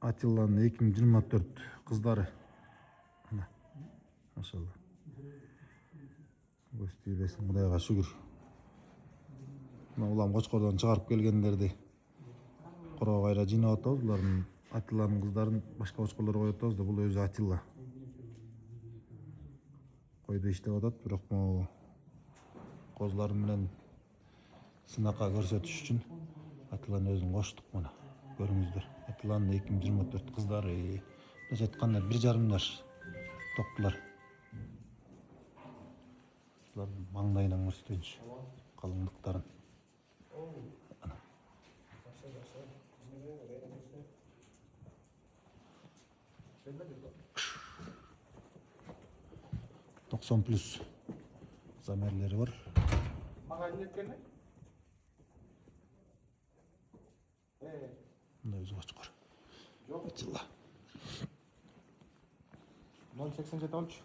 Атилланын 2024 кыздары. Мына, машалла. Көз тийбесин, Кудайга шүгүр. Мына улам Кочкордон чыгарып келгендерди короо кайра жыйнап атабыз. Булардын Атилланын кыздарын башка кочкорлорго коюп атабыз да, бул өзү Атилла. Койдо иштеп атат, бирок могу козулар менен сынакка көрсөтүш үчүн Атилланын өзүн коштук. Мына көрүңүздөр. Атилланын 2024 кыздары. Мындайча айтканда 1,5 жаш токтулар. Силардын маңдайынан көрсөтөйүнчү калыңдыктарын. 90+ замерлери бар. Мындай өзү кочкор. Атилла. 0,87 olmuş.